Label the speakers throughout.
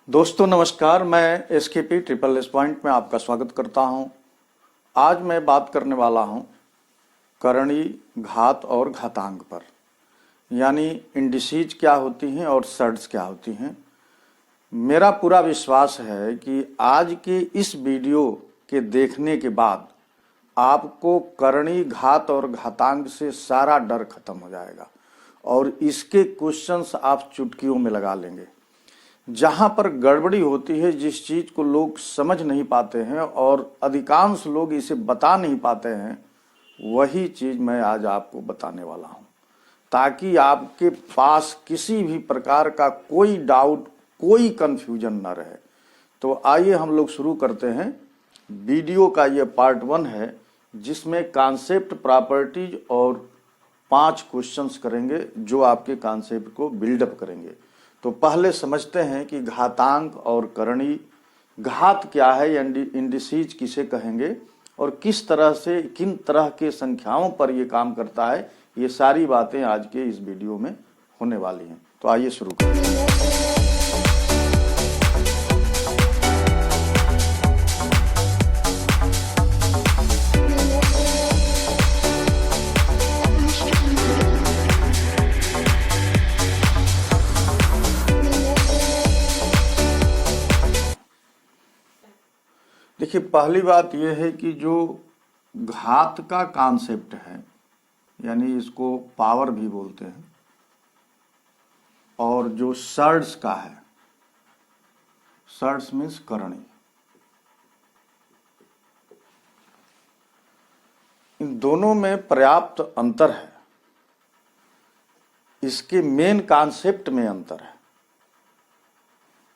Speaker 1: दोस्तों नमस्कार, मैं SKP ट्रिपल एस पॉइंट में आपका स्वागत करता हूं। आज मैं बात करने वाला हूं करणी, घात और घातांक पर, यानी इंडिसीज क्या होती हैं और सर्ड्स क्या होती हैं। मेरा पूरा विश्वास है कि आज के इस वीडियो के देखने के बाद आपको करणी, घात और घातांक से सारा डर खत्म हो जाएगा और इसके क्वेश्चंस आप चुटकियों में लगा लेंगे। जहां पर गड़बड़ी होती है, जिस चीज को लोग समझ नहीं पाते हैं और अधिकांश लोग इसे बता नहीं पाते हैं, वही चीज मैं आज आपको बताने वाला हूं, ताकि आपके पास किसी भी प्रकार का कोई डाउट, कोई कंफ्यूजन न रहे। तो आइए हम लोग शुरू करते हैं। वीडियो का ये पार्ट 1 है, जिसमें कॉन्सेप्ट, प्रॉपर्टीज और 5 क्वेश्चंस करेंगे जो आपके कॉन्सेप्ट को बिल्डअप करेंगे। तो पहले समझते हैं कि घातांक और करणी। घात क्या है, इंडिसीज किसे कहेंगे और किस तरह से, किन तरह के संख्याओं पर यह काम करता है, ये सारी बातें आज के इस वीडियो में होने वाली हैं। तो आइए शुरू करते हैं। देखिए, पहली बात यह है कि जो घात का कॉन्सेप्ट है, यानी इसको पावर भी बोलते हैं, और जो सर्ड्स का है, सर्ड्स मीन्स करणी, इन दोनों में पर्याप्त अंतर है। इसके मेन कॉन्सेप्ट में अंतर है।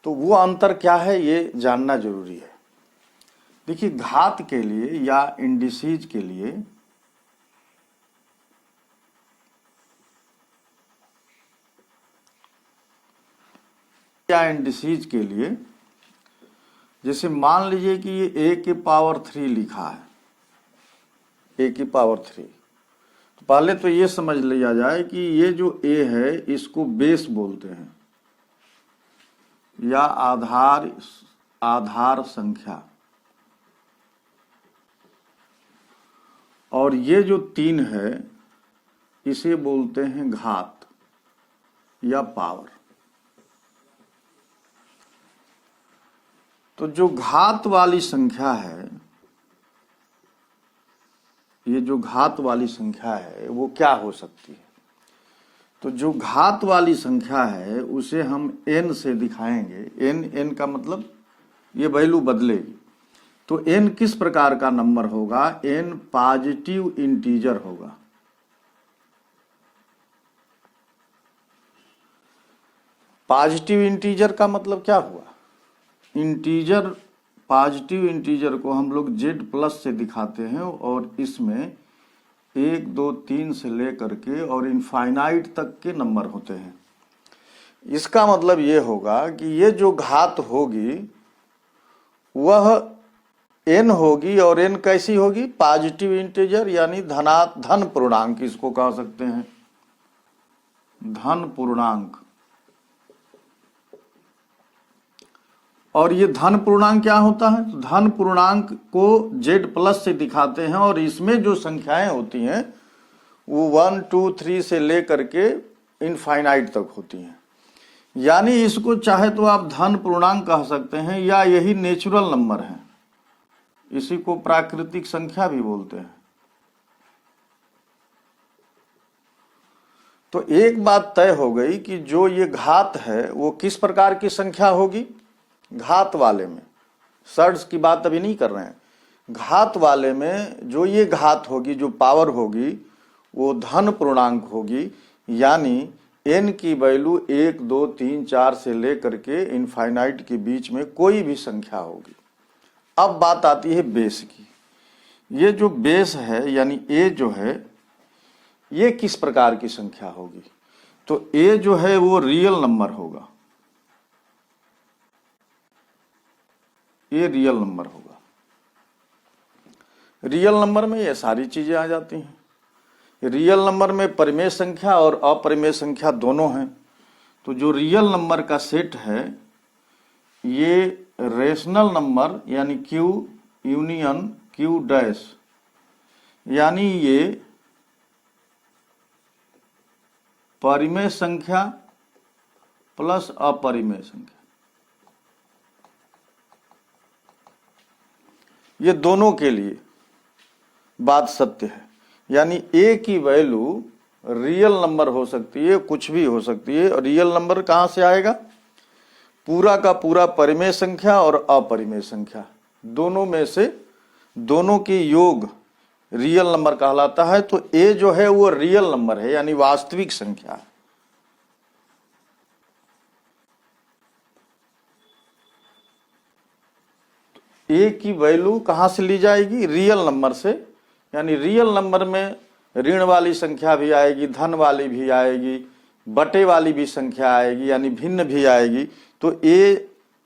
Speaker 1: तो वो अंतर क्या है, ये जानना जरूरी है। देखिए, घात के लिए या इंडिसीज के लिए जैसे मान लीजिए कि ये a की पावर 3 लिखा है, a की पावर 3। तो पहले तो ये समझ लिया जाए कि ये जो a है, इसको बेस बोलते हैं या आधार संख्या, और ये जो 3 है इसे बोलते हैं घात या पावर। तो जो घात वाली संख्या है, ये जो घात वाली संख्या है वो क्या हो सकती है? तो जो घात वाली संख्या है उसे हम n से दिखाएंगे। n का मतलब ये वैल्यू बदलेगी। तो n किस प्रकार का नंबर होगा? n पॉजिटिव इंटीजर होगा। पॉजिटिव इंटीजर का मतलब क्या हुआ? इंटीजर, पॉजिटिव इंटीजर को हम लोग z प्लस से दिखाते हैं और इसमें 1, 2, 3 से लेकर के और इनफाइनाइट तक के नंबर होते हैं। इसका मतलब ये होगा कि ये जो घात होगी वह n होगी, और n कैसी होगी? पॉजिटिव इंटीजर, यानी धन पूर्णांक, इसको कह सकते हैं धन पूर्णांक। और ये धन पूर्णांक क्या होता है? तो धन पूर्णांक को z प्लस से दिखाते हैं और इसमें जो संख्याएं होती हैं वो 1, 2, 3 से लेकर के इनफाइनाइट तक होती हैं। यानी इसको चाहे तो आप धन पूर्णांक कह सकते हैं या यही नेचुरल नंबर है, इसी को प्राकृतिक संख्या भी बोलते हैं। तो एक बात तय हो गई कि जो ये घात है वो किस प्रकार की संख्या होगी? घात वाले में, सर्ड्स की बात अभी नहीं कर रहे हैं, घात वाले में जो ये घात होगी, जो पावर होगी, वो धन पूर्णांक होगी। यानी n की वैल्यू 1, 2, 3, 4 से लेकर के इनफाइनाइट के बीच में कोई भी संख्या होगी। अब बात आती है बेस की। ये जो बेस है, यानी a जो है, ये किस प्रकार की संख्या होगी? तो a जो है वो रियल नंबर होगा, ये रियल नंबर होगा। रियल नंबर में ये सारी चीजें आ जाती हैं। रियल नंबर में परिमेय संख्या और अपरिमेय संख्या दोनों हैं। तो जो रियल नंबर का सेट है ये रेशनल नंबर यानी Q यूनियन Q डैश, यानी ये परिमेय संख्या प्लस अपरिमेय संख्या, ये दोनों के लिए बात सत्य है। यानी A की वैल्यू रियल नंबर हो सकती है, कुछ भी हो सकती है। और रियल नंबर कहां से आएगा? पूरा का पूरा परिमेय संख्या और अपरिमेय संख्या दोनों में से दोनों की योग रियल नंबर कहलाता है। तो A जो है वो रियल नंबर है, यानी वास्तविक संख्या है। A की वैल्यू कहां से ली जाएगी? रियल नंबर से। यानी रियल नंबर में ऋण वाली संख्या भी आएगी, धन वाली भी आएगी, बटे वाली भी संख्या आएगी, यानी भिन्न भी आएगी। तो A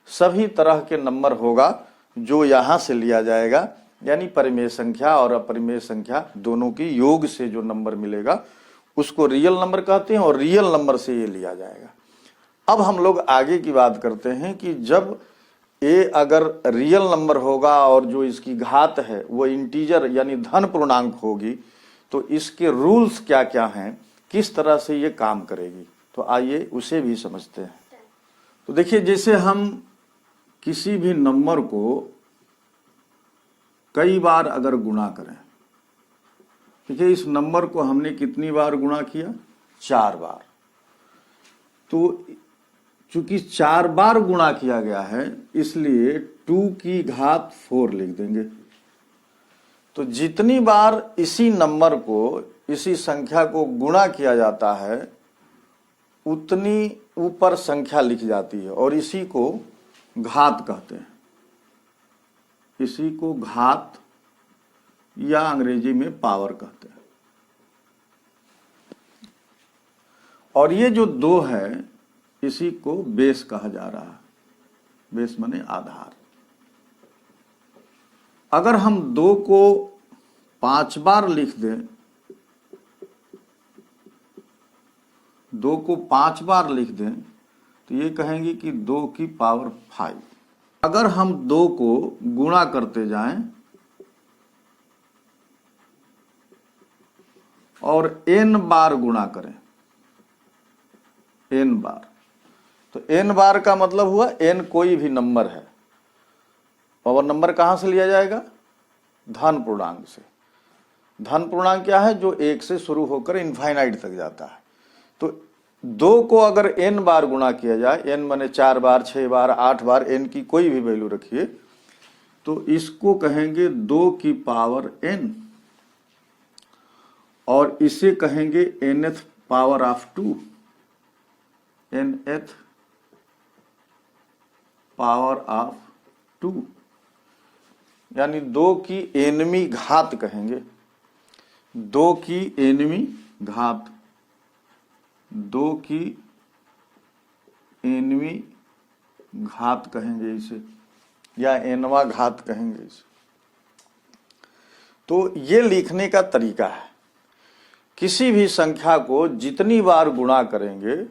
Speaker 1: सभी तरह के नंबर होगा जो यहां से लिया जाएगा, यानी परिमेय संख्या और अपरिमेय संख्या दोनों की योग से जो नंबर मिलेगा उसको रियल नंबर कहते हैं, और रियल नंबर से ये लिया जाएगा। अब हम लोग आगे की बात करते हैं कि जब A अगर रियल नंबर होगा और जो इसकी घात है वो इंटीजर यानी धन पूर्णांक होगी, तो इसके रूल्स क्या क्या हैं, किस तरह से ये काम करेगी, तो आइए उसे भी समझते हैं। तो देखिए, जैसे हम किसी भी नंबर को कई बार अगर गुणा करें, देखिए इस नंबर को हमने कितनी बार गुणा किया? 4 बार। तो चूंकि 4 बार गुणा किया गया है इसलिए 2 की घात 4 लिख देंगे। तो जितनी बार इसी नंबर को, इसी संख्या को गुणा किया जाता है उतनी ऊपर संख्या लिख जाती है, और इसी को घात कहते हैं। इसी को घात या अंग्रेजी में पावर कहते हैं। और ये जो 2 है इसी को बेस कहा जा रहा है। बेस माने आधार। अगर हम 2 को 5 बार लिख दें, 2 को 5 बार लिख दें तो ये कहेंगे कि 2 की पावर 5। अगर हम 2 को गुणा करते जाएं और n बार गुणा करें, n बार, तो n बार का मतलब हुआ n कोई भी नंबर है। पावर नंबर कहां से लिया जाएगा? धन पूर्णांक से। धन पूर्णांक क्या है? जो 1 से शुरू होकर इनफाइनाइट तक जाता है। तो 2 को अगर n बार गुणा किया जाए, n माने 4 बार, 6 बार, 8 बार, n की कोई भी वैल्यू रखिए, तो इसको कहेंगे 2 की पावर n, और इसे कहेंगे nth power of 2, nth power of 2, यानी 2 की nवीं घात कहेंगे। 2 की nवीं घात, 2 की nवीं घात कहेंगे इसे, या nवां घात कहेंगे इसे। तो ये लिखने का तरीका है। किसी भी संख्या को जितनी बार गुणा करेंगे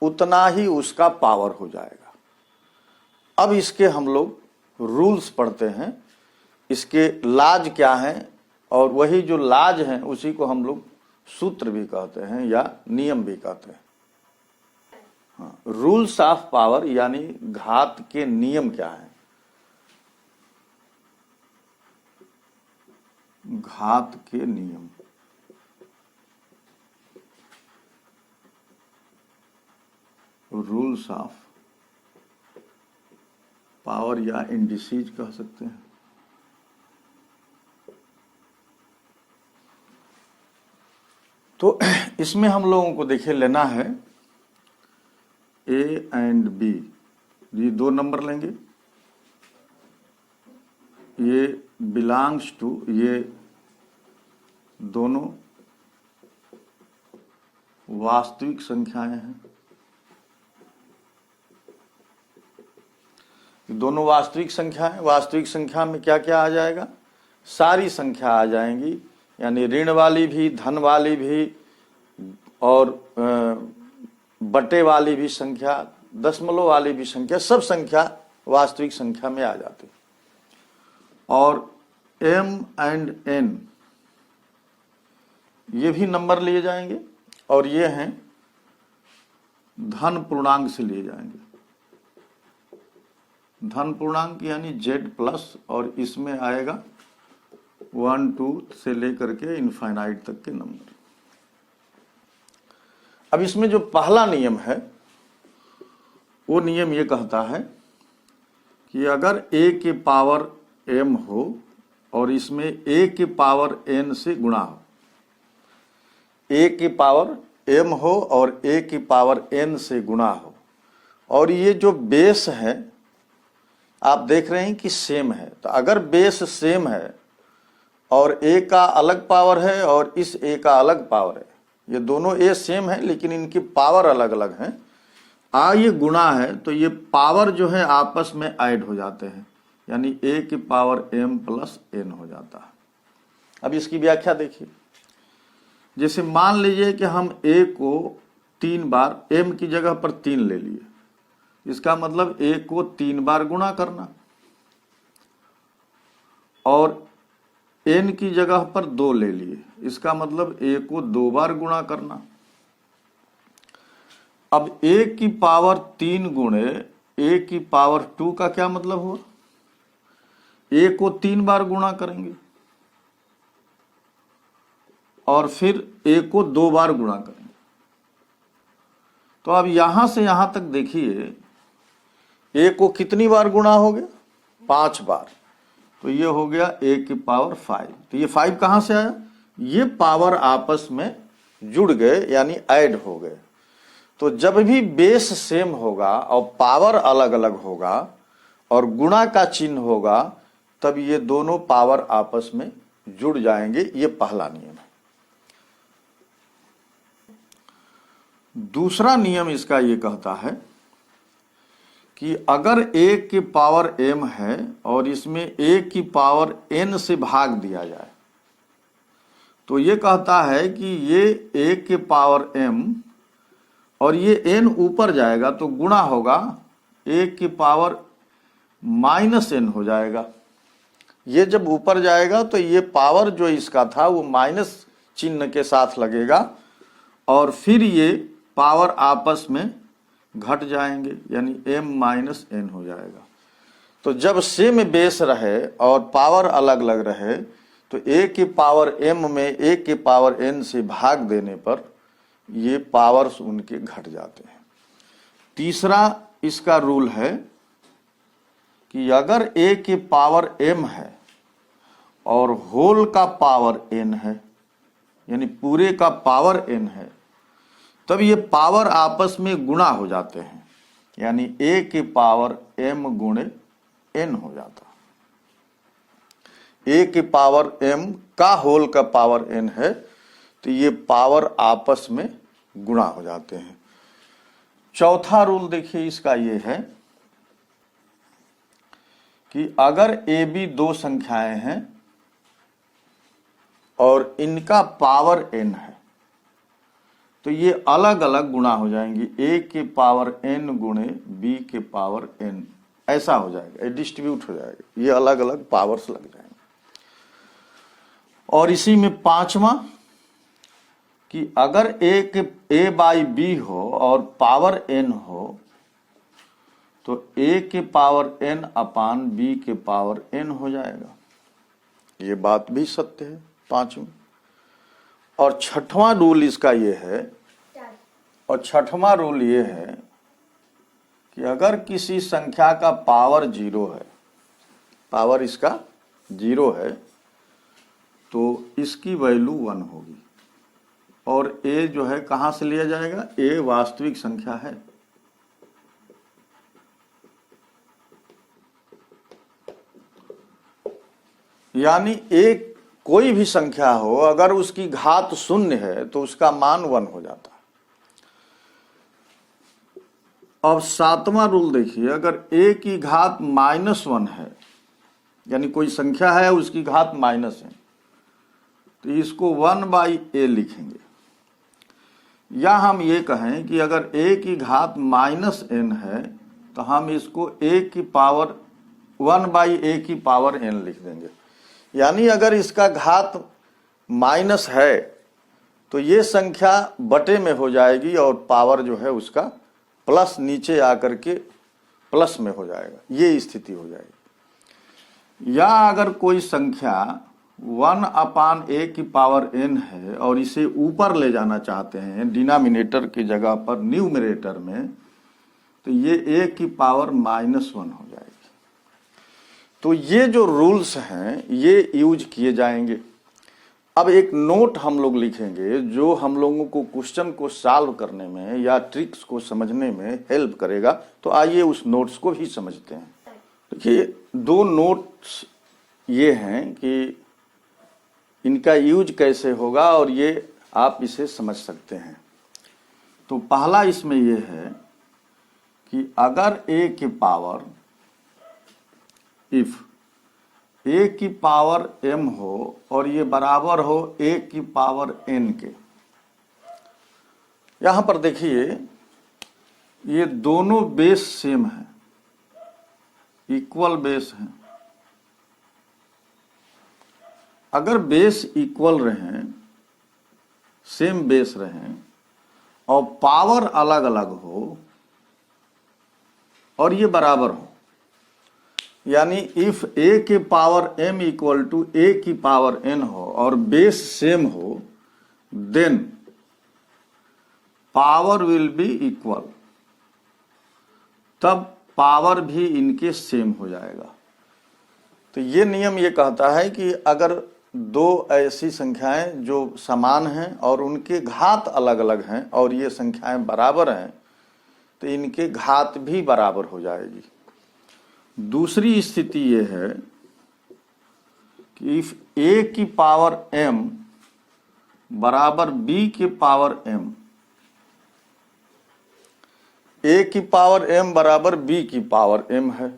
Speaker 1: उतना ही उसका पावर हो जाएगा। अब इसके हम लोग रूल्स पढ़ते हैं, इसके लाज क्या हैं, और वही जो लाज हैं उसी को हम लोग सूत्र भी कहते हैं या नियम भी कहते हैं। हाँ, रूल्स ऑफ पावर यानी घात के नियम क्या हैं? घात के नियम, रूल्स ऑफ पावर या इंडिसीज कह सकते हैं। तो इसमें हम लोगों को देखिए लेना है A एंड B, ये 2 नंबर लेंगे। ये बिलोंग्स टू, ये दोनों वास्तविक संख्याएं हैं। दोनों वास्तविक संख्याएं, वास्तविक संख्या में क्या क्या आ जाएगा? सारी संख्या आ जाएंगी, यानी ऋण वाली भी, धन वाली भी, और बटे वाली भी संख्या, दशमलव वाली भी संख्या, सब संख्या वास्तविक संख्या में आ जाते हैं। और m एंड n ये भी नंबर लिए जाएंगे और ये हैं धन पूर्णांक से लिए जाएंगे। धन पूर्णांक यानी z प्लस, और इसमें आएगा 1 2 से लेकर के इनफाइनाइट तक के नंबर। अब इसमें जो पहला नियम है वो नियम ये कहता है कि अगर a के पावर m हो और इसमें a के पावर n से गुणा हो, a की पावर m हो और a की पावर n से गुणा हो, और ये जो बेस है आप देख रहे हैं कि सेम है। तो अगर बेस सेम है और a का अलग पावर है और इस a का अलग पावर है, ये दोनों a सेम है लेकिन इनकी पावर अलग अलग है, ये गुणा है, तो ये पावर जो है आपस में ऐड हो जाते हैं, यानी a की पावर m प्लस n हो जाता है। अब इसकी व्याख्या देखिए। जैसे मान लीजिए कि हम a को 3 बार m की जगह पर 3 ले लिए, इसका मतलब a को 3 बार गुणा करना, और n की जगह पर 2 ले लिए, इसका मतलब a को 2 बार गुणा करना। अब a की पावर 3 गुणे a की पावर 2 का क्या मतलब हुआ? a को 3 बार गुणा करेंगे और फिर a को 2 बार गुणा करेंगे। तो अब यहां से यहां तक देखिए, a को कितनी बार गुणा हो गया? 5 बार। तो ये हो गया a की पावर 5। तो ये 5 कहां से आया? ये पावर आपस में जुड़ गए यानी ऐड हो गए। तो जब भी बेस सेम होगा और पावर अलग अलग होगा और गुणा का चिन्ह होगा, तब ये दोनों पावर आपस में जुड़ जाएंगे। ये पहला नियम है। दूसरा नियम इसका ये कहता है कि अगर a की पावर m है और इसमें a की पावर n से भाग दिया जाए, तो ये कहता है कि ये a की पावर m और ये n ऊपर जाएगा तो गुणा होगा, a की पावर माइनस n हो जाएगा। ये जब ऊपर जाएगा तो ये पावर जो इसका था वो माइनस चिन्ह के साथ लगेगा और फिर ये पावर आपस में घट जाएंगे, यानी m माइनस n हो जाएगा। तो जब सेम बेस रहे और पावर अलग अलग रहे, तो a की पावर m में a की पावर n से भाग देने पर ये पावर्स उनके घट जाते हैं। तीसरा इसका रूल है कि अगर a की पावर m है और होल का पावर n है, यानी पूरे का पावर n है, तब ये पावर आपस में गुणा हो जाते हैं, यानी a की पावर m गुणे n हो जाता। a की पावर m का होल का पावर n है, तो ये पावर आपस में गुणा हो जाते हैं। चौथा रूल देखिए इसका ये है कि अगर a b 2 संख्याएं हैं और इनका पावर n है, तो ये अलग अलग गुणा हो जाएंगी। a के पावर n गुणे b के पावर n, ऐसा हो जाएगा, ये डिस्ट्रीब्यूट हो जाएगा, ये अलग अलग पावर्स लग जाएंगे। और इसी में पांचवा कि अगर a बाई b हो और पावर n हो, तो a के पावर n अपान b के पावर n हो जाएगा। ये बात भी सत्य है पांचवी। और छठवां रूल इसका ये है, और छठवां रूल ये है कि अगर किसी संख्या का पावर 0 है, पावर इसका 0 है, तो इसकी वैल्यू 1 होगी। और a जो है कहां से लिया जाएगा? a वास्तविक संख्या है। यानी a कोई भी संख्या हो, अगर उसकी घात 0 है तो उसका मान 1 हो जाता है। अब सातवां रूल देखिए, अगर a की घात -1 है, यानी कोई संख्या है उसकी घात माइनस है, तो इसको 1/a लिखेंगे। या हम ये कहें कि अगर a की घात -n है तो हम इसको a की पावर 1/a की पावर n लिख देंगे। यानी अगर इसका घात माइनस है तो ये संख्या बटे में हो जाएगी और पावर जो है उसका प्लस नीचे आकर के प्लस में हो जाएगा, ये स्थिति हो जाएगी। या अगर कोई संख्या 1/a की पावर n है और इसे ऊपर ले जाना चाहते हैं डिनोमिनेटर की जगह पर न्यूमरेटर में, तो ये a की पावर -1 हो जाएगी। तो ये जो रूल्स हैं ये यूज किए जाएंगे। अब एक नोट हम लोग लिखेंगे जो हम लोगों को क्वेश्चन को सॉल्व करने में या ट्रिक्स को समझने में हेल्प करेगा। तो आइए उस नोट्स को भी समझते हैं। देखिए, दो नोट्स ये हैं कि इनका यूज कैसे होगा और ये आप इसे समझ सकते हैं। तो पहला इसमें ये है कि अगर a की पावर इफ a की पावर m हो और ये बराबर हो a की पावर n के। यहां पर देखिए ये दोनों बेस सेम है, इक्वल बेस हैं। अगर बेस इक्वल रहें, सेम बेस रहें और पावर अलग अलग हो और ये बराबर हो, यानी इफ a के power m equal to a की पावर n हो और बेस सेम हो, then power will be equal, तब पावर भी इनके सेम हो जाएगा। तो ये नियम ये कहता है कि अगर दो ऐसी संख्याएं जो समान हैं और उनके घात अलग अलग हैं और ये संख्याएं बराबर हैं, तो इनके घात भी बराबर हो जाएगी। दूसरी स्थिति ये है कि इफ a की पावर m बराबर b की पावर m, a की पावर m बराबर b की पावर m है,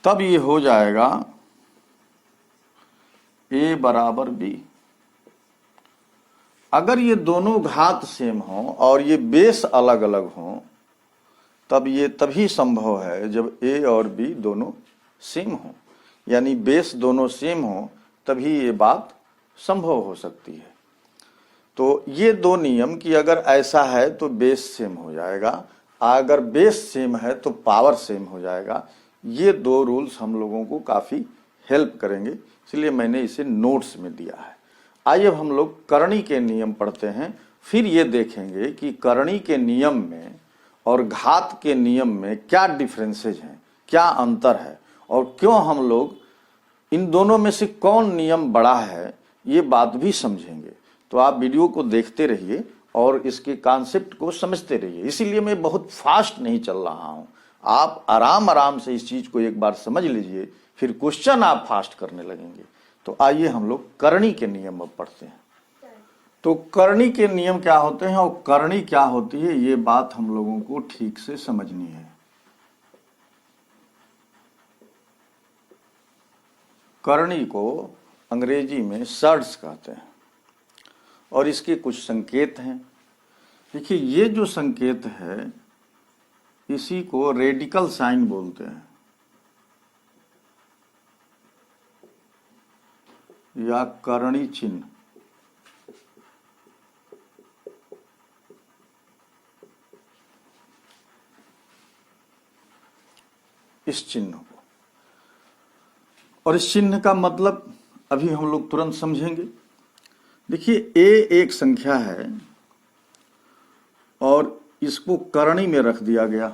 Speaker 1: तब ये हो जाएगा a बराबर b। अगर ये दोनों घात सेम हो और ये बेस अलग अलग हो, तब ये तभी संभव है जब a और b दोनों सेम हो, यानी बेस दोनों सेम हो, तभी ये बात संभव हो सकती है। तो ये दो नियम कि अगर ऐसा है तो बेस सेम हो जाएगा, अगर बेस सेम है तो पावर सेम हो जाएगा। ये दो रूल्स हम लोगों को काफी हेल्प करेंगे, इसलिए मैंने इसे नोट्स में दिया है। आइए अब हम लोग करणी के नियम पढ़ते हैं, फिर ये देखेंगे कि करणी के नियम में और घात के नियम में क्या डिफरेंसेज हैं, क्या अंतर है और क्यों हम लोग इन दोनों में से कौन नियम बड़ा है, ये बात भी समझेंगे। तो आप वीडियो को देखते रहिए और इसके कॉन्सेप्ट को समझते रहिए। इसीलिए मैं बहुत फास्ट नहीं चल रहा हूं, आप आराम आराम से इस चीज को एक बार समझ लीजिए, फिर क्वेश्चन आप फास्ट करने लगेंगे। तो आइए हम लोग करणी के नियम अब पढ़ते हैं। तो करणी के नियम क्या होते हैं और करणी क्या होती है, ये बात हम लोगों को ठीक से समझनी है। करणी को अंग्रेजी में सर्ड्स कहते हैं और इसके कुछ संकेत हैं। देखिए, ये जो संकेत है इसी को रेडिकल साइन बोलते हैं या करणी चिन्ह। इस चिन्ह को, और इस चिन्ह का मतलब अभी हम लोग तुरंत समझेंगे। देखिए, a एक संख्या है और इसको करणी में रख दिया गया।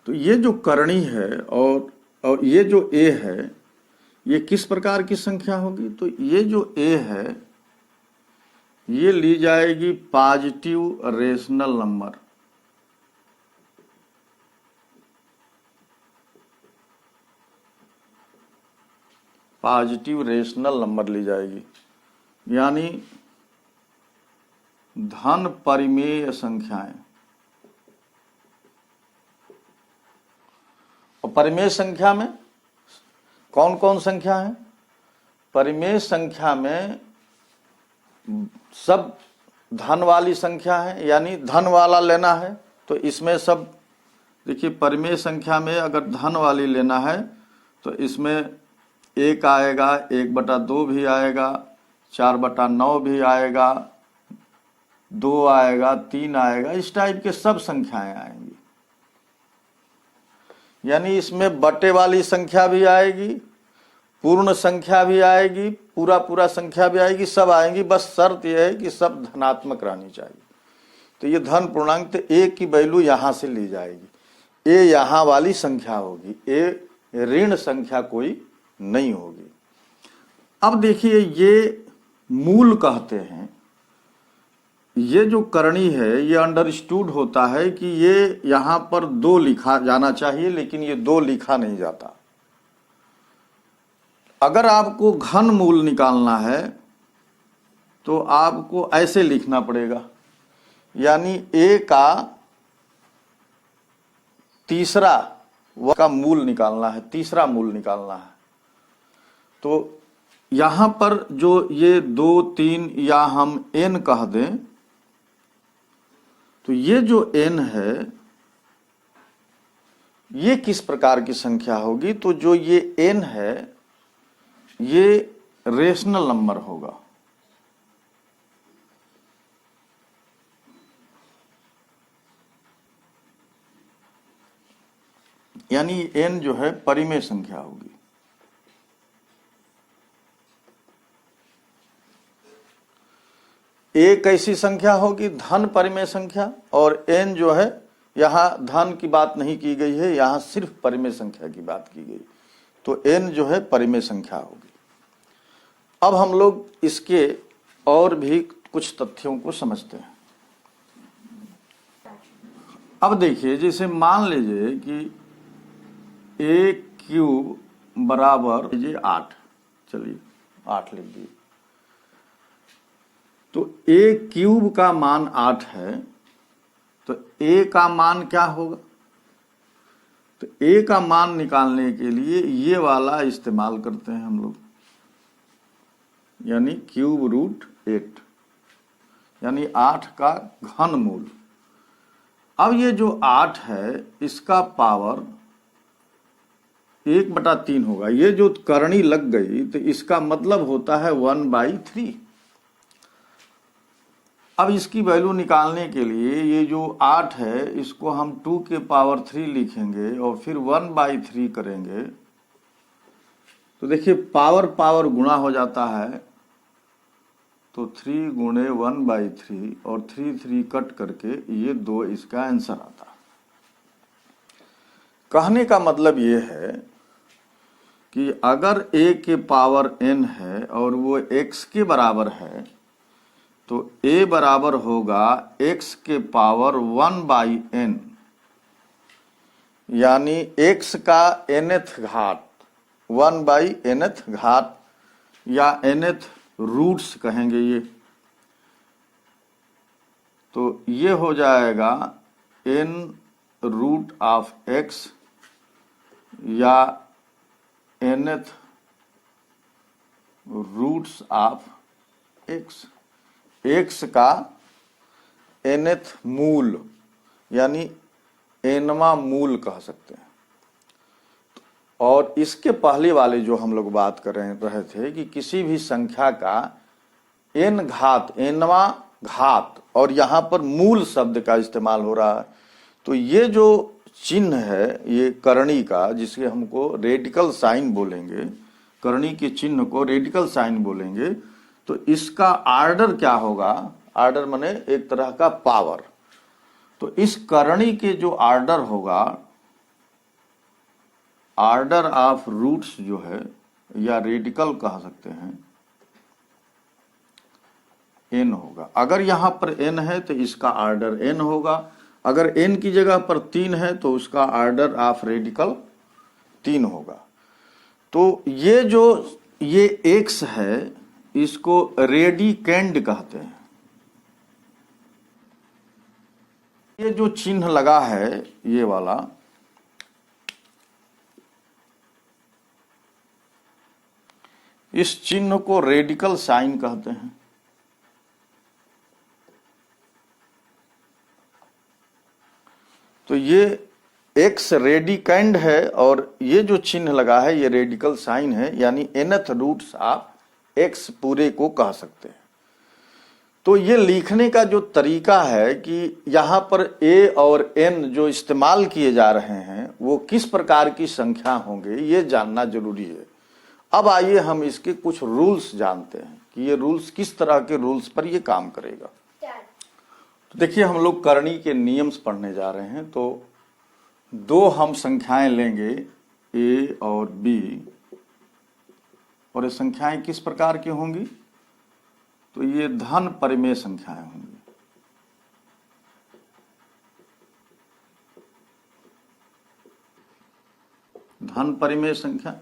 Speaker 1: तो ये जो करणी है और ये जो a है, ये किस प्रकार की संख्या होगी? तो ये जो a है ये ली जाएगी positive rational number. Positive rational number ली जाएगी, यानी धन परिमेय संख्याएं। और परिमेय संख्या में कौन कौन संख्या है? परिमेय संख्या में सब धन वाली संख्या है, यानी धन वाला लेना है तो इसमें सब देखिए, परिमेय संख्या में अगर धन वाली लेना है तो इसमें 1 आएगा, 1/2 भी आएगा, 4/9 भी आएगा, 2 आएगा, 3 आएगा, इस टाइप के सब संख्याएं आएंगी। यानी इसमें बटे वाली संख्या भी आएगी, पूर्ण संख्या भी आएगी, पूरा पूरा संख्या भी आएगी, सब आएंगी। बस शर्त यह है कि सब धनात्मक रहनी चाहिए। तो ये धन पूर्णांक, तो ए की वैल्यू यहां से ली जाएगी, ए यहां वाली संख्या होगी, ए ऋण संख्या कोई नहीं होगी। अब देखिए, ये मूल कहते हैं। ये जो करणी है, ये अंडरस्टूड होता है कि ये यहां पर 2 लिखा जाना चाहिए, लेकिन ये 2 लिखा नहीं जाता। अगर आपको घन मूल निकालना है तो आपको ऐसे लिखना पड़ेगा, यानी ए का तीसरा का मूल निकालना है, तीसरा मूल निकालना है। तो यहां पर जो ये 2, 3 या हम n कह दें, तो ये जो n है ये किस प्रकार की संख्या होगी? तो जो ये n है ये रेशनल नंबर होगा। यानी n जो है परिमेय संख्या होगी। एक ऐसी संख्या होगी धन परिमेय संख्या, और n जो है यहां धन की बात नहीं की गई है, यहां सिर्फ परिमेय संख्या की बात की गई। तो n जो है परिमेय संख्या होगी। अब हम लोग इसके और भी कुछ तथ्यों को समझते हैं। अब देखिए, जैसे मान लीजिए कि a³ बराबर 8, चलिए 8 लिख दिए। तो a³ का मान 8 है, तो a का मान क्या होगा? तो a का मान निकालने के लिए ये वाला इस्तेमाल करते हैं हम लोग, यानी √8, यानी 8 का घन मूल। अब ये जो 8 है इसका पावर 1/3 होगा। ये जो करणी लग गई तो इसका मतलब होता है 1/3। अब इसकी वैल्यू निकालने के लिए ये जो 8 है इसको हम 2 के पावर 3 लिखेंगे और फिर 1/3 करेंगे। तो देखिए, पावर पावर गुणा हो जाता है, तो 3 गुणे 1/3 और 3 कट करके ये 2 इसका आंसर आता है। कहने का मतलब ये है कि अगर a के पावर n है और वो x के बराबर है, तो a बराबर होगा x के पावर 1/n, यानी x का nth घात 1/nth घात, या nth रूट्स कहेंगे ये। तो ये हो जाएगा n√x या nth roots of x, x का nth मूल, यानी nवां मूल कह सकते हैं। और इसके पहले वाले जो हम लोग बात कर रहे थे कि किसी भी संख्या का n घात, nवां घात, और यहां पर मूल शब्द का इस्तेमाल हो रहा है। तो ये जो चिन्ह है ये करणी का, जिसके हमको रेडिकल साइन बोलेंगे, करणी के चिन्ह को रेडिकल साइन बोलेंगे, तो इसका आर्डर क्या होगा? आर्डर माने एक तरह का पावर। तो इस करणी के जो आर्डर होगा, आर्डर ऑफ रूट्स जो है, या रेडिकल कह सकते हैं, n होगा। अगर यहां पर n है तो इसका आर्डर n होगा। अगर n की जगह पर 3 है तो उसका आर्डर ऑफ रेडिकल 3 होगा। तो ये जो ये x है इसको रेडिकेंड कहते हैं। ये जो चिन्ह लगा है ये वाला, इस चिन्ह को रेडिकल साइन कहते हैं। तो ये एक्स रेडिकैंड है और ये जो चिन्ह लगा है ये रेडिकल साइन है, यानी nth रूट्स आप एक्स पूरे को कह सकते हैं। तो ये लिखने का जो तरीका है कि यहाँ पर ए और एन जो इस्तेमाल किए जा रहे हैं वो किस प्रकार की संख्या होंगे ये जानना जरूरी है। अब आइए हम इसके कुछ रूल्स जानते हैं कि ये रूल्स किस तरह के रूल्स पर ये काम करेगा। तो देखिए हम लोग करणी के नियम्स पढ़ने जा रहे हैं। तो दो हम संख्याएं लेंगे ए और बी, और ये संख्याएं किस प्रकार की होंगी, तो ये धन परिमेय संख्याएं होंगी। धन परिमेय संख्या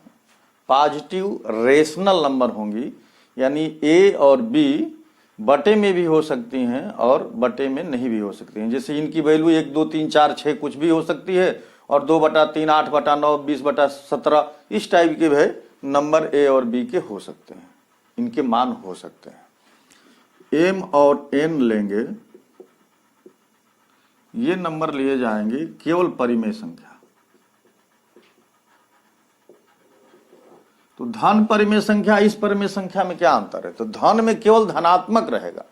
Speaker 1: पॉजिटिव रेशनल नंबर होंगी, यानी ए और बी बटे में भी हो सकती हैं और बटे में नहीं भी हो सकती हैं। जैसे इनकी वैल्यू 1 2 3 4 6 कुछ भी हो सकती है, और 2/3 8/9 20/17 इस टाइप के भी नंबर ए और बी के हो सकते हैं, इनके मान हो सकते हैं। एम और एन लेंगे, ये नंबर लिए जाएंगे केवल परिमेय संख्या। तो धन परिमेय संख्या इस परिमेय संख्या में क्या अंतर है, तो धन में केवल धनात्मक रहेगा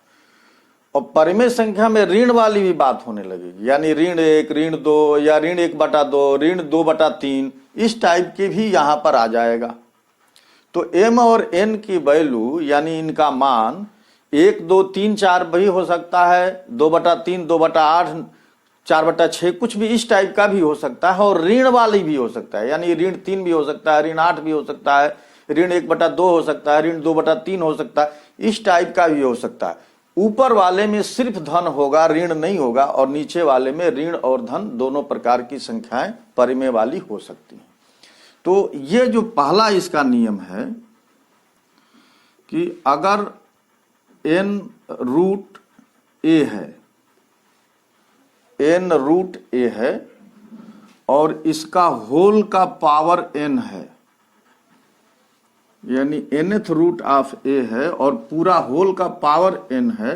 Speaker 1: और परिमेय संख्या में ऋण वाली भी बात होने लगेगी, यानी ऋण 1 ऋण 2 या ऋण 1/2 ऋण 2/3 इस टाइप के भी यहां पर आ जाएगा। तो एम और एन की वैल्यू यानी इनका मान 1 2 3 4 भी हो सकता है, 2/3 2/8 4/6 कुछ भी इस टाइप का भी हो सकता है, और ऋण वाली भी हो सकता है, यानी ऋण 3 भी हो सकता है, ऋण 8 भी हो सकता है, ऋण 1/2 हो सकता है, ऋण 2/3 हो सकता है, इस टाइप का भी हो सकता है। ऊपर वाले में सिर्फ धन होगा, ऋण नहीं होगा, और नीचे वाले में ऋण और धन दोनों प्रकार की संख्याएं परिमेय वाली हो सकती हैं। तो ये जो पहला इसका नियम है कि अगर n रूट ए है, n रूट ए है और इसका होल का पावर n है, यानी nth रूट ऑफ ए है और पूरा होल का पावर n है,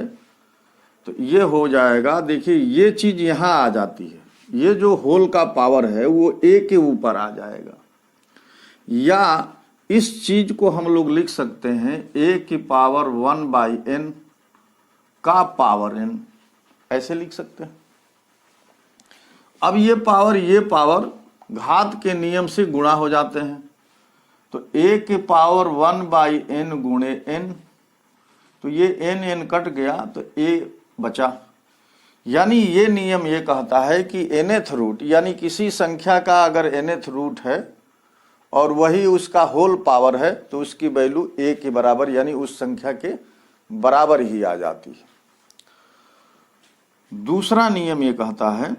Speaker 1: तो ये हो जाएगा। देखिए ये चीज यहां आ जाती है, ये जो होल का पावर है वो a के ऊपर आ जाएगा, या इस चीज को हम लोग लिख सकते हैं a की पावर 1/n का पावर n, ऐसे लिख सकते हैं। अब ये पावर घात के नियम से गुणा हो जाते हैं, तो a की पावर 1/n गुणे n, तो ये n कट गया तो a बचा। यानी ये नियम ये कहता है कि nth रूट यानी किसी संख्या का अगर nth रूट है और वही उसका होल पावर है तो उसकी वैल्यू a के बराबर यानी उस संख्या के बराबर ही आ जाती है। दूसरा नियम ये कहता है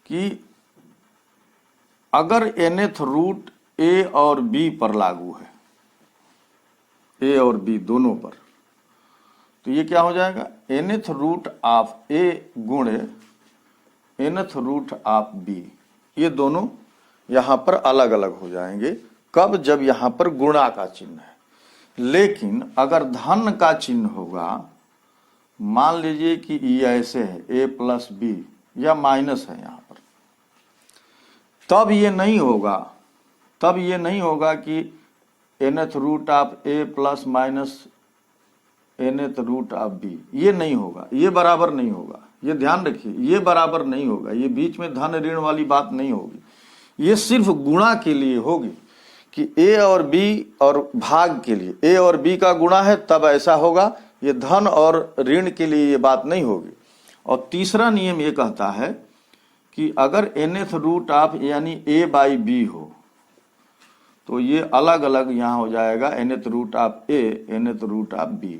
Speaker 1: कि अगर nth रूट a और b पर लागू है, a और b दोनों पर, तो ये क्या हो जाएगा, nth रूट ऑफ a गुणे nth रूट ऑफ b, ये दोनों यहां पर अलग अलग हो जाएंगे। कब, जब यहां पर गुणा का चिन्ह है। लेकिन अगर धन का चिन्ह होगा, मान लीजिए कि ये ऐसे है a प्लस b या माइनस है यहां पर, तब ये नहीं होगा कि nth root of a plus minus nth root of b, ये नहीं होगा, ये बराबर नहीं होगा। ये ध्यान रखिए, ये बराबर नहीं होगा, ये बीच में धन ऋण वाली बात नहीं होगी, ये सिर्फ गुणा के लिए होगी कि a और b और भाग के लिए a और b का गुणा है तब ऐसा होगा, ये धन और ऋण के लिए ये बात नहीं होगी। और तीसरा नियम ये कहता है कि अगर nth रूट ऑफ यानी a/b हो तो ये अलग अलग यहां हो जाएगा nth root of a nth root of b,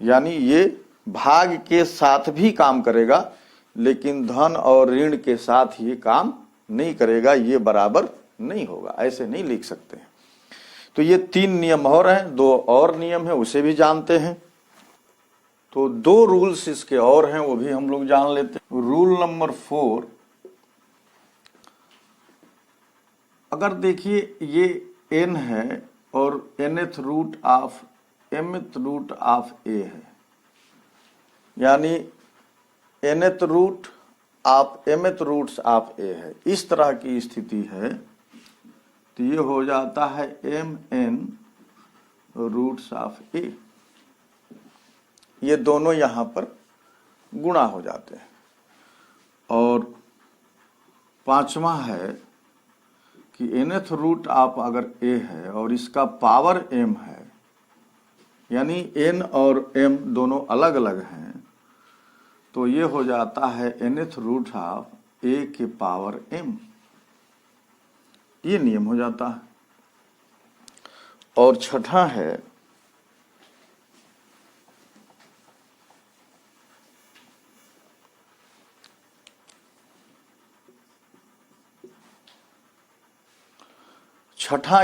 Speaker 1: यानी ये भाग के साथ भी काम करेगा लेकिन धन और ऋण के साथ ये काम नहीं करेगा, ये बराबर नहीं होगा, ऐसे नहीं लिख सकते हैं। तो ये 3 नियम और हैं, 2 और नियम है उसे भी जानते हैं। तो 2 रूल्स इसके और हैं, वो भी हम लोग जान लेते हैं। रूल नंबर 4, अगर देखिए ये n है और nth root of mth root of a है, यानी nth root of mth roots of a है, इस तरह की स्थिति है तो ये हो जाता है mn रूट्स ऑफ a। ये दोनों यहां पर गुणा हो जाते हैं। और पांचवा है कि nth रूट ऑफ अगर a है और इसका पावर m है, यानी n और m दोनों अलग अलग हैं, तो ये हो जाता है nth रूट ऑफ a के पावर m। ये नियम हो जाता है। और छठा है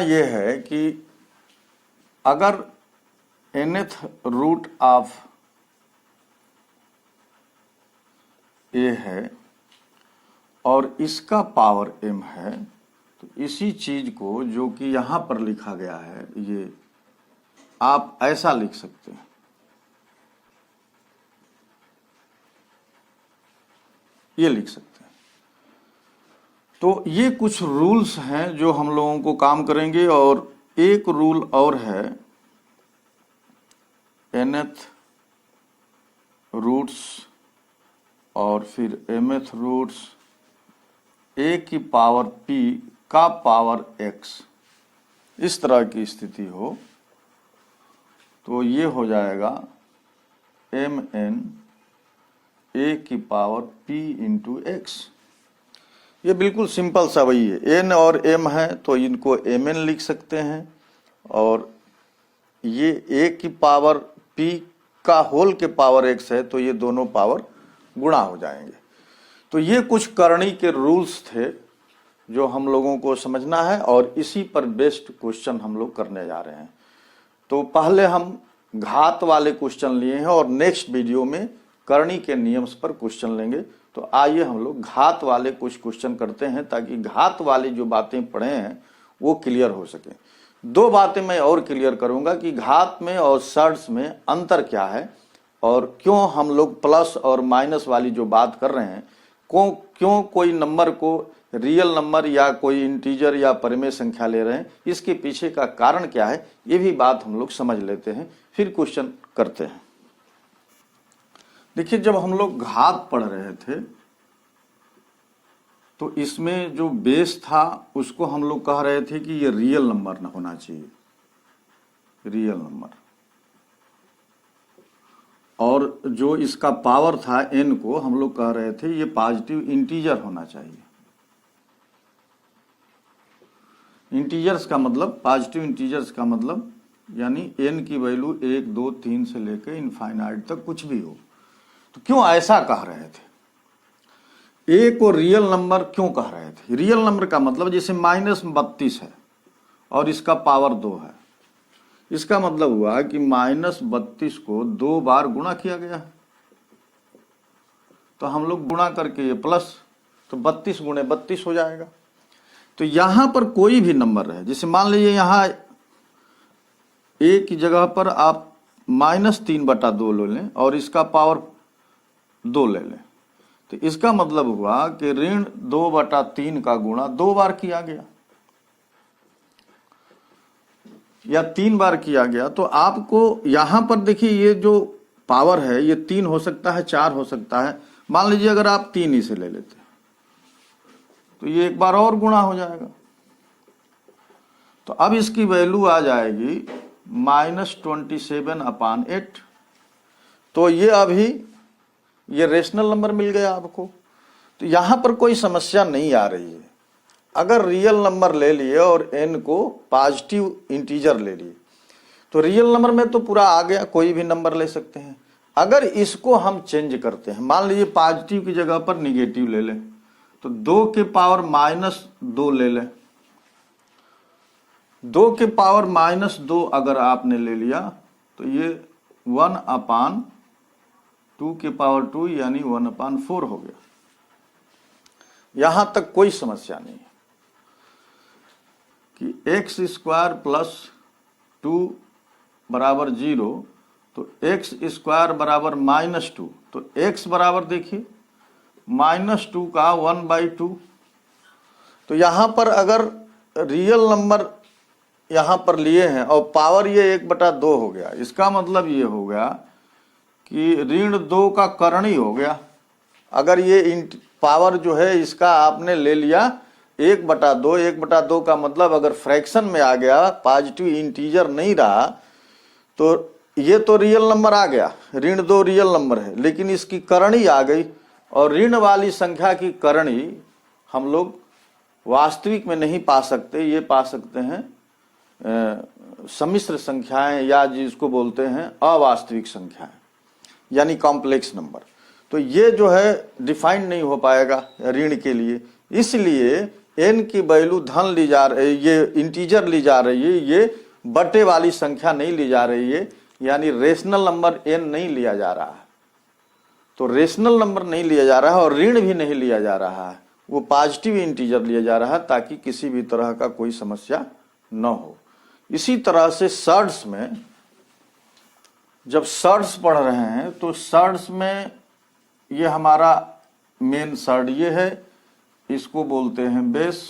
Speaker 1: ये है कि अगर nth रूट ऑफ a है और इसका पावर m है, तो इसी चीज को जो कि यहां पर लिखा गया है, ये आप ऐसा लिख सकते हैं, ये लिख सकते हैं। तो ये कुछ रूल्स हैं जो हम लोगों को काम करेंगे। और एक रूल और है nth रूट्स और फिर mth रूट्स a की पावर p का पावर x, इस तरह की स्थिति हो तो ये हो जाएगा mn a की पावर p इंटू x। ये बिल्कुल सिंपल सा वही है, n और m है तो इनको mn लिख सकते हैं, और ये a की पावर p का होल के पावर x है तो ये दोनों पावर गुणा हो जाएंगे। तो ये कुछ करणी के रूल्स थे जो हम लोगों को समझना है, और इसी पर बेस्ड क्वेश्चन हम लोग करने जा रहे हैं। तो पहले हम घात वाले क्वेश्चन लिए हैं और नेक्स्ट वीडियो में करणी के नियम्स पर क्वेश्चन लेंगे। तो आइए हम लोग घात वाले कुछ क्वेश्चन करते हैं, ताकि घात वाली जो बातें पढ़े हैं वो क्लियर हो सके। दो बातें मैं और क्लियर करूंगा कि घात में और सर्ट्स में अंतर क्या है, और क्यों हम लोग प्लस और माइनस वाली जो बात कर रहे हैं, क्यों कोई नंबर को रियल नंबर या कोई इंटीजर या परिमेय संख्या ले रहे हैं, इसके पीछे का कारण क्या है, ये भी बात हम लोग समझ लेते हैं, फिर क्वेश्चन करते हैं। देखिए, जब हम लोग घात पढ़ रहे थे तो इसमें जो बेस था उसको हम लोग कह रहे थे कि ये रियल नंबर ना होना चाहिए, रियल नंबर। और जो इसका पावर था n को हम लोग कह रहे थे ये पॉजिटिव इंटीजर होना चाहिए। इंटीजर्स का मतलब, पॉजिटिव इंटीजर्स का मतलब यानी n की वैल्यू 1, 2, 3 से लेकर इनफाइनाइट तक कुछ भी हो। तो क्यों ऐसा कह रहे थे? a को रियल नंबर क्यों कह रहे थे? रियल नंबर का मतलब जैसे -32 है और इसका पावर 2 है, इसका मतलब हुआ कि -32 को 2 बार गुणा किया गया है। तो हम लोग गुणा करके ये प्लस, तो 32 गुणे 32 हो जाएगा। तो यहां पर कोई भी नंबर रहे, जैसे मान लीजिए यहां a की जगह पर आप -3/2 ले लें और इसका पावर 2 ले लें, तो इसका मतलब हुआ कि ऋण 2/3 का गुणा 2 बार किया गया या 3 बार किया गया। तो आपको यहां पर देखिए, ये जो पावर है ये 3 हो सकता है, 4 हो सकता है। मान लीजिए अगर आप 3 ही से ले लेते तो ये एक बार और गुणा हो जाएगा। तो अब इसकी वैल्यू आ जाएगी -27/8। तो ये अभी ये रेशनल नंबर मिल गया आपको। तो यहां पर कोई समस्या नहीं आ रही है। अगर रियल नंबर ले लिए और n को पॉजिटिव इंटीजर ले लिए तो रियल नंबर में तो पूरा आ गया, कोई भी नंबर ले सकते हैं। अगर इसको हम चेंज करते हैं, मान लीजिए पॉजिटिव की जगह पर निगेटिव ले लें, तो 2 के पावर -2 ले लें। 2 के पावर -2 अगर आपने ले लिया तो ये 1/2 के पावर 2 यानी 1/4 हो गया। यहां तक कोई समस्या नहीं है कि x² + 2 बराबर 0, तो x² बराबर -2, तो x बराबर देखिए -2 का 1/2। तो यहां पर अगर रियल नंबर यहां पर लिए हैं और पावर ये 1/2 हो गया, इसका मतलब ये हो गया कि ऋण 2 का करणी हो गया। अगर ये पावर जो है इसका आपने ले लिया 1/2, 1/2 का मतलब अगर फ्रैक्शन में आ गया, पॉजिटिव इंटीजर नहीं रहा, तो ये तो रियल नंबर आ गया, ऋण 2 रियल नंबर है, लेकिन इसकी करणी आ गई। और ऋण वाली संख्या की करणी हम लोग वास्तविक में नहीं पा सकते, ये पा सकते हैं सम्मिश्र संख्याएं या जिसको बोलते हैं अवास्तविक संख्याएं, यानी कॉम्प्लेक्स नंबर। तो ये जो है डिफाइंड नहीं हो पाएगा ऋण के लिए, इसलिए n की वैल्यू धन ली जा रही, ये इंटीजर ली जा रही है, ये बटे वाली संख्या नहीं ली जा रही है, यानी रेशनल नंबर n नहीं लिया जा रहा है। तो रेशनल नंबर नहीं लिया जा रहा है और ऋण भी नहीं लिया जा रहा है, वो पॉजिटिव इंटीजर लिया जा रहा है ताकि किसी भी तरह का कोई समस्या न हो। इसी तरह से सर्ड्स में, जब सर्ड्स पढ़ रहे हैं तो सर्ड्स में ये हमारा मेन सर्ड ये है, इसको बोलते हैं बेस,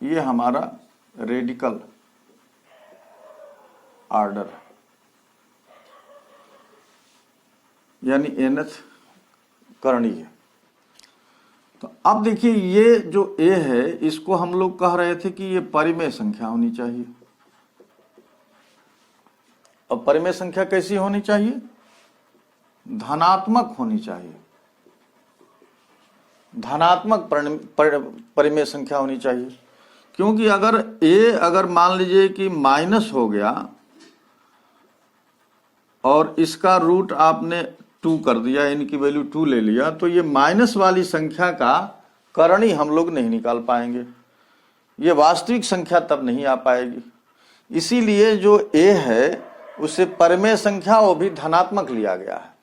Speaker 1: ये हमारा रेडिकल आर्डर यानी nth करणी है। तो अब देखिए ये जो a है इसको हम लोग कह रहे थे कि ये परिमेय संख्या होनी चाहिए। अब परिमेय संख्या कैसी होनी चाहिए? धनात्मक होनी चाहिए, धनात्मक परिमेय संख्या होनी चाहिए। क्योंकि अगर अगर मान लीजिए कि माइनस हो गया और इसका रूट आपने 2 कर दिया, इनकी वैल्यू 2 ले लिया, तो ये माइनस वाली संख्या का करणी हम लोग नहीं निकाल पाएंगे, ये वास्तविक संख्या तब नहीं आ पाएगी। इसीलिए जो a है उसे परिमेय संख्या वो भी धनात्मक लिया गया है,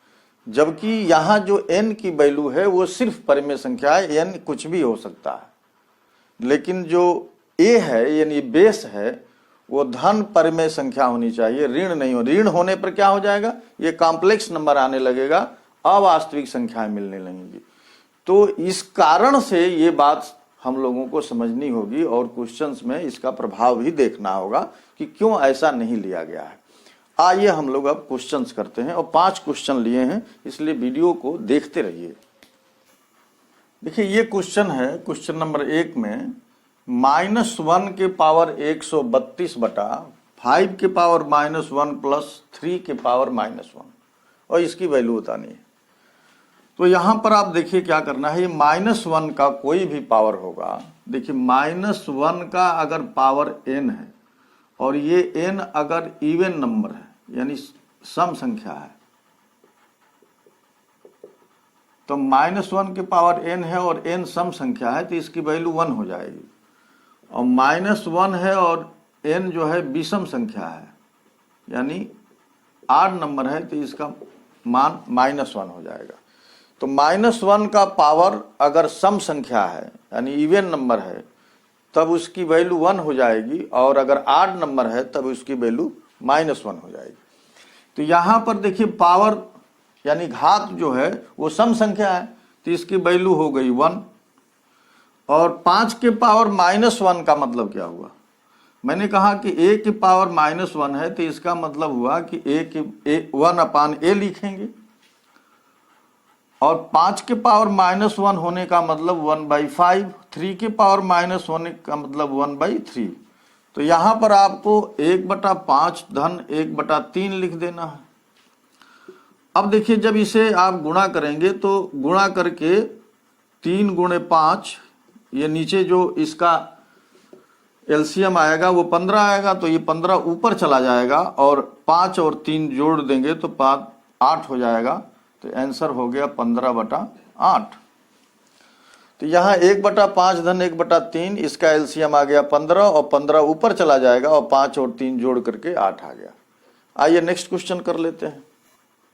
Speaker 1: जबकि यहाँ जो n की वैल्यू है वो सिर्फ परिमेय संख्या है, n कुछ भी हो सकता है। लेकिन जो a है यानी बेस है वो धन परिमेय संख्या होनी चाहिए, ऋण नहीं हो। ऋण होने पर क्या हो जाएगा? ये कॉम्प्लेक्स नंबर आने लगेगा, अवास्तविक संख्याएं मिलने लगेंगी। तो इस कारण से ये बात हम लोगों को समझनी होगी और क्वेश्चंस में इसका प्रभाव भी देखना होगा कि क्यों ऐसा नहीं लिया गया है। आइए हम लोग अब क्वेश्चंस करते हैं, और 5 क्वेश्चन लिए हैं, इसलिए वीडियो को देखते रहिए। देखिए ये क्वेश्चन है, क्वेश्चन नंबर 1 में -1 के पावर 132 बटा 5 के पावर -1 प्लस 3 के पावर -1 और इसकी वैल्यू बतानी है। तो यहां पर आप देखिए क्या करना है, ये -1 का कोई भी पावर होगा, देखिए -1 का अगर पावर n है और ये n अगर इवन नंबर है यानी सम संख्या है, तो -1 के पावर n है और n सम संख्या है तो इसकी वैल्यू 1 हो जाएगी। और -1 है और n जो है विषम संख्या है यानी आड नंबर है तो इसका मान -1 हो जाएगा। तो -1 का पावर अगर सम संख्या है यानी इवन नंबर है तब उसकी वैल्यू 1 हो जाएगी, और अगर आड नंबर है तब उसकी वैल्यू -1 हो जाएगी। तो यहां पर देखिए पावर यानी घात जो है वो सम संख्या है तो इसकी वैल्यू हो गई 1। और 5 के पावर -1 का मतलब क्या हुआ? मैंने कहा कि a की पावर -1 है तो इसका मतलब हुआ कि a 1/a लिखेंगे, और 5 के पावर -1 होने का मतलब 1/5, 3 के पावर -1 होने का मतलब 1/3। तो यहां पर आपको 1/5 धन 1/3 लिख देना है। अब देखिए जब इसे आप गुणा करेंगे तो गुणा करके 3 गुणे 5, ये नीचे जो इसका एलसीएम आएगा वो 15 आएगा, तो ये 15 ऊपर चला जाएगा और 5 और 3 जोड़ देंगे तो 8 हो जाएगा। तो आंसर हो गया 15/8। तो यहाँ 1/5 धन 1/3, इसका एलसीएम आ गया 15 और 15 ऊपर चला जाएगा और 5 और 3 जोड़ करके 8 आ गया। आइए नेक्स्ट क्वेश्चन कर लेते हैं।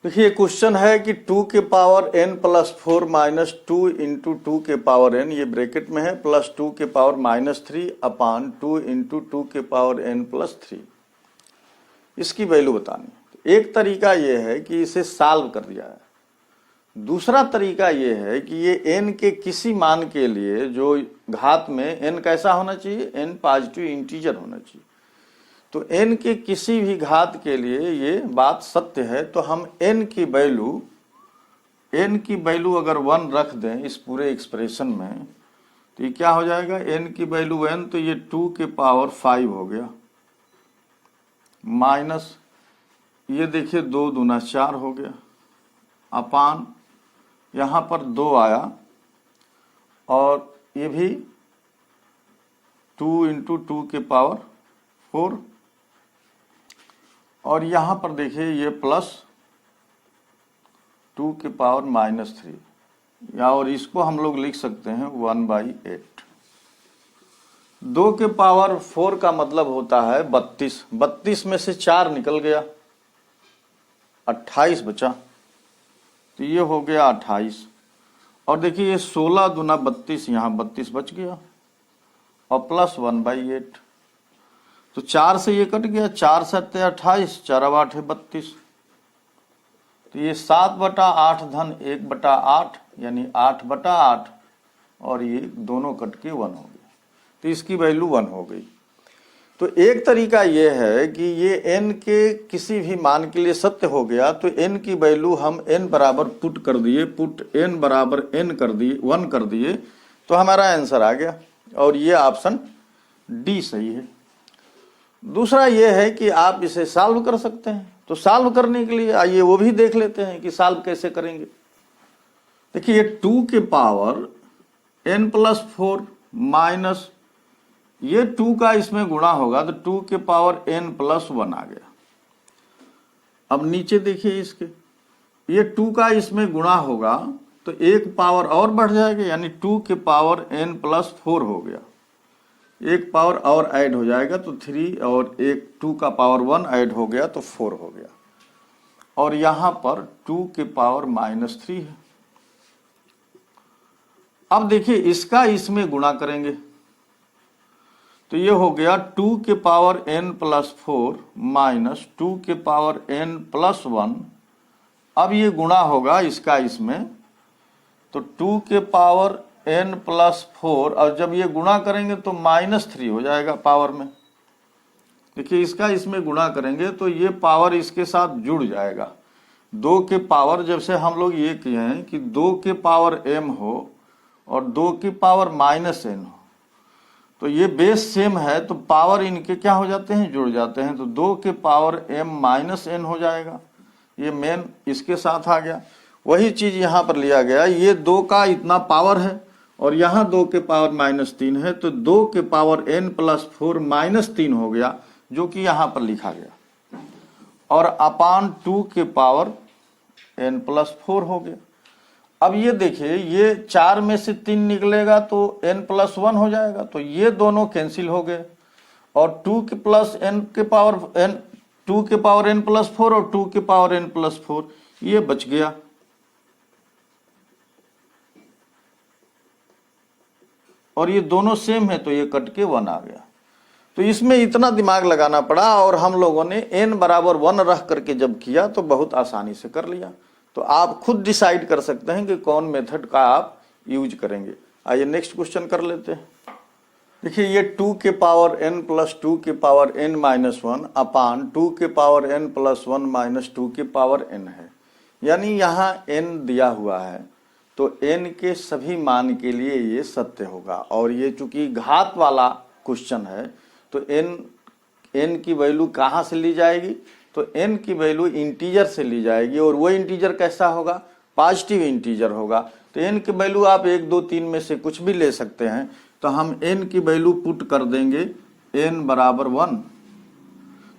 Speaker 1: देखिए क्वेश्चन है कि 2 के power n plus 4 minus 2 into 2 के पावर n, ये ब्रैकेट में है, प्लस 2 के पावर -3 अपान 2 इंटू 2 के पावर n प्लस 3, इसकी वैल्यू बतानी। एक तरीका ये है कि इसे सॉल्व कर दिया है। दूसरा तरीका ये है कि ये n के किसी मान के लिए जो घात में n कैसा होना चाहिए, n पॉजिटिव इंटीजर होना चाहिए। तो n के किसी भी घात के लिए ये बात सत्य है। तो हम n की वैल्यू अगर 1 रख दें इस पूरे एक्सप्रेशन में तो ये क्या हो जाएगा, n की वैल्यू n, तो ये 2 के पावर 5 हो गया, माइनस ये देखिए 2 दूना 4 हो गया, अपान यहाँ पर 2 आया और ये भी 2 इंटू 2 के पावर 4, और यहाँ पर देखिए ये प्लस 2 के पावर -3, या और इसको हम लोग लिख सकते हैं 1/8। 2 के पावर 4 का मतलब होता है 32, 32 में से 4 निकल गया, 28 बचा, तो ये हो गया 28। और देखिए ये 16 दूना 32, यहाँ 32 बच गया, और प्लस 1/8, तो 4 से ये कट गया, 4 7 28, 4 8 32, तो ये 7/8 धन 1/8 यानी 8/8, और ये दोनों कट के 1 हो गया, तो इसकी वैल्यू 1 हो गई। तो एक तरीका ये है कि ये n के किसी भी मान के लिए सत्य हो गया, तो n की वैल्यू हम n बराबर पुट कर दिए, पुट n बराबर n कर दिए, 1 कर दिए, तो हमारा आंसर आ गया, और ये ऑप्शन डी सही है। दूसरा ये है कि आप इसे सॉल्व कर सकते हैं। तो सॉल्व करने के लिए आइए वो भी देख लेते हैं कि सॉल्व कैसे करेंगे। देखिए ये 2 के पावर n+4 माइनस ये 2 का इसमें गुणा होगा, तो 2 के पावर n+1 आ गया। अब नीचे देखिए इसके, ये 2 का इसमें गुणा होगा तो एक पावर और बढ़ जाएगा, यानी 2 के पावर n+4 हो गया, एक पावर और ऐड हो जाएगा तो 3, और एक 2 का पावर 1 ऐड हो गया तो 4 हो गया, और यहां पर 2 के पावर -3 है। अब देखिए इसका इसमें गुणा करेंगे तो ये हो गया 2 के पावर n+4 माइनस 2 के पावर n+1। अब ये गुणा होगा इसका इसमें, तो 2 के पावर n+4, और जब ये गुणा करेंगे तो -3 हो जाएगा पावर में। देखिए इसका इसमें गुणा करेंगे तो ये पावर इसके साथ जुड़ जाएगा। 2 के पावर, जब से हम लोग ये किए हैं कि 2 के पावर m हो और 2 की पावर -n हो, तो ये बेस सेम है तो पावर इनके क्या हो जाते हैं, जुड़ जाते हैं, तो 2 के पावर m-n हो जाएगा। ये मेन इसके साथ आ गया। वही चीज यहां पर लिया गया, ये 2 का इतना पावर है और यहाँ 2 के पावर -3 है, तो 2 के पावर n+4 -3 हो गया, जो कि यहां पर लिखा गया, और अपान 2 के पावर n+4 हो गया। अब ये देखिए ये 4 में से 3 निकलेगा तो n+1 हो जाएगा, तो ये दोनों कैंसिल हो गए, और 2 के प्लस n के पावर n+4 और 2 के पावर n+4 ये बच गया। और ये दोनों सेम है तो ये कट के 1 आ गया। तो इसमें इतना दिमाग लगाना पड़ा, और हम लोगों ने n बराबर 1 रख करके जब किया तो बहुत आसानी से कर लिया। तो आप खुद डिसाइड कर सकते हैं कि कौन मेथड का आप यूज करेंगे। आइए नेक्स्ट क्वेश्चन कर लेते हैं। देखिए ये 2 के पावर n प्लस 2 के पावर n-1 अपान 2 के पावर n+1 माइनस 2 के पावर n है, यानी यहाँ n दिया हुआ है तो n के सभी मान के लिए ये सत्य होगा। और ये चूंकि घात वाला क्वेश्चन है तो n की वैल्यू कहाँ से ली जाएगी, तो n की वैल्यू इंटीजर से ली जाएगी, और वो इंटीजर कैसा होगा, पॉजिटिव इंटीजर होगा। तो n की वैल्यू आप 1 2 3 में से कुछ भी ले सकते हैं। तो हम n की वैल्यू पुट कर देंगे n बराबर 1।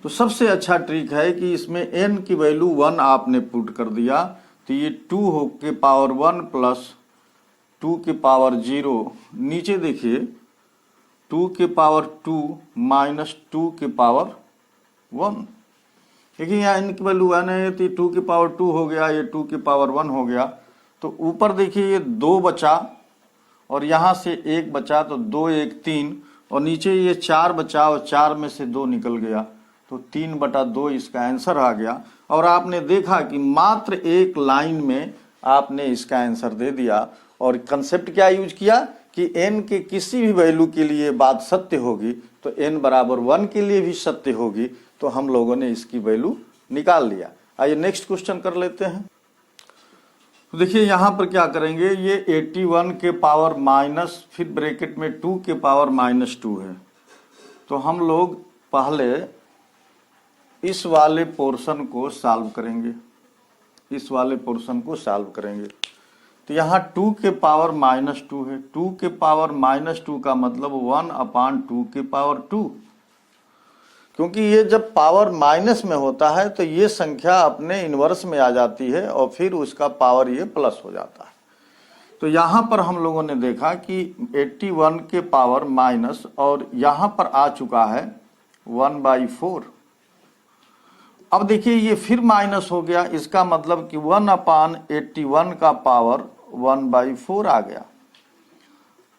Speaker 1: तो सबसे अच्छा ट्रिक है कि इसमें n की वैल्यू 1 आपने पुट कर दिया, तो ये 2 के पावर 1 प्लस 2 के पावर 0, नीचे देखिए 2 के पावर 2 माइनस 2 के पावर 1। देखिए यहाँ n की वैल्यू 1 है तो 2 के पावर 2 हो गया, ये 2 के पावर 1 हो गया। तो ऊपर देखिए ये 2 बचा और यहाँ से 1 बचा, तो 2 1 3, और नीचे ये 4 बचा और 4 में से 2 निकल गया, तो 3/2 इसका आंसर आ गया। और आपने देखा कि मात्र एक लाइन में आपने इसका आंसर दे दिया। और कंसेप्ट क्या यूज किया कि n के किसी भी वैल्यू के लिए बात सत्य होगी तो n बराबर 1 के लिए भी सत्य होगी, तो हम लोगों ने इसकी वैल्यू निकाल लिया। आइए नेक्स्ट क्वेश्चन कर लेते हैं। तो देखिए यहां पर क्या करेंगे, ये 81 के पावर माइनस फिर ब्रैकेट में 2 के पावर -2 है। तो हम लोग पहले इस वाले पोर्शन को सॉल्व करेंगे, इस वाले पोर्शन को सॉल्व करेंगे। तो यहाँ 2 के पावर -2 है, 2 के पावर -2 का मतलब 1/2 के पावर 2, क्योंकि ये जब पावर माइनस में होता है तो ये संख्या अपने इनवर्स में आ जाती है और फिर उसका पावर ये प्लस हो जाता है। तो यहाँ पर हम लोगों ने देखा कि 81 के पावर माइनस और यहाँ पर आ चुका है 1/4। अब देखिए ये फिर माइनस हो गया, इसका मतलब कि 1/81 का पावर 1/4 आ गया।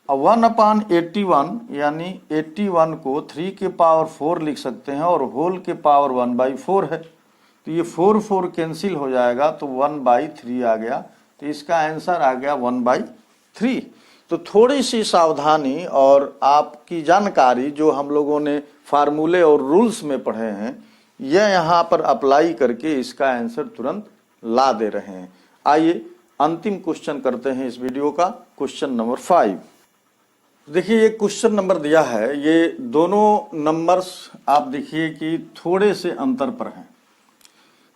Speaker 1: अब 1/81 यानी 81 को 3 के पावर 4 लिख सकते हैं और होल के पावर 1/4 है। तो ये 4 कैंसिल हो जाएगा तो 1/3 आ गया। तो इसका आंसर आ गया 1/3। तो थोड़ी सी सावधानी और आपकी जानकारी जो हम लोगों ने फार्मूले और रूल्स में पढ़े हैं, यह यहाँ पर अप्लाई करके इसका आंसर तुरंत ला दे रहे हैं। आइए अंतिम क्वेश्चन करते हैं इस वीडियो का, क्वेश्चन नंबर 5। देखिए ये क्वेश्चन नंबर दिया है, ये दोनों नंबर्स आप देखिए कि थोड़े से अंतर पर हैं।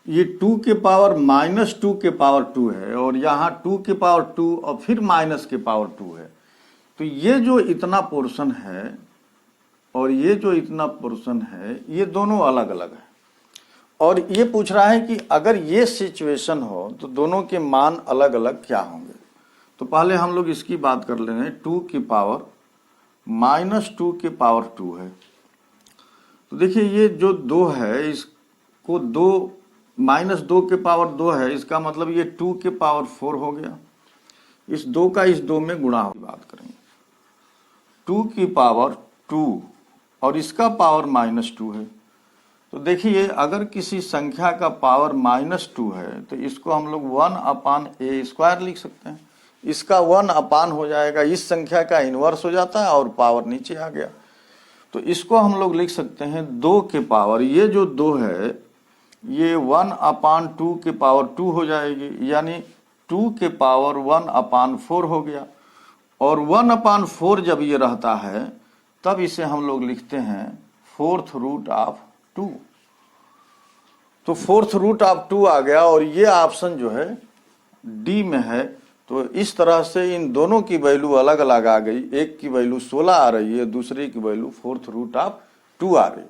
Speaker 1: ये 2 के पावर -2 के पावर 2 है और यहाँ 2 के पावर 2 और फिर माइनस के पावर 2 है। तो ये जो इतना पोर्शन है और ये जो इतना पोर्शन है, ये दोनों अलग अलग है। और ये पूछ रहा है कि अगर ये सिचुएशन हो तो दोनों के मान अलग अलग क्या होंगे। तो पहले हम लोग इसकी बात कर लेंगे। 2 की पावर -2 के पावर 2 है। तो देखिए ये जो 2 है, इसको 2 के पावर 2 है, इसका मतलब ये 2 के पावर 4 हो गया। इस 2 का इस 2 में गुणा की बात करेंगे। 2 की पावर 2 और इसका पावर -2 है। तो देखिए अगर किसी संख्या का पावर -2 है तो इसको हम लोग 1/a² लिख सकते हैं। इसका 1 हो जाएगा, इस संख्या का इनवर्स हो जाता है और पावर नीचे आ गया। तो इसको हम लोग लिख सकते हैं 2 के पावर, ये जो 2 है ये 1/2 के पावर 2 हो जाएगी, यानी 2 के पावर 1/4 हो गया। और 1/4 जब ये रहता है तब इसे हम लोग लिखते हैं 4th रूट ऑफ 2। तो 4th रूट ऑफ 2 आ गया और ये ऑप्शन जो है डी में है। तो इस तरह से इन दोनों की वैल्यू अलग अलग आ गई। एक की वैल्यू 16 आ रही है, दूसरे की वैल्यू 4th रूट ऑफ 2 आ रही।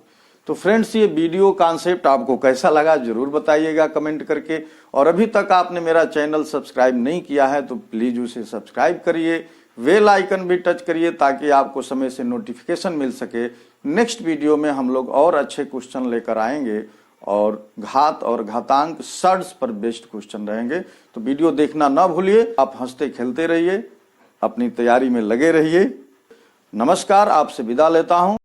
Speaker 1: तो फ्रेंड्स ये वीडियो कॉन्सेप्ट आपको कैसा लगा जरूर बताइएगा कमेंट करके। और अभी तक आपने मेरा चैनल सब्सक्राइब नहीं किया है तो प्लीज उसे सब्सक्राइब करिए, बेल आइकन भी टच करिए ताकि आपको समय से नोटिफिकेशन मिल सके। नेक्स्ट वीडियो में हम लोग और अच्छे क्वेश्चन लेकर आएंगे और घात और घातांक सर्ड्स पर बेस्ड क्वेश्चन रहेंगे। तो वीडियो देखना ना भूलिए। आप हंसते खेलते रहिए, अपनी तैयारी में लगे रहिए। नमस्कार, आपसे विदा लेता हूं।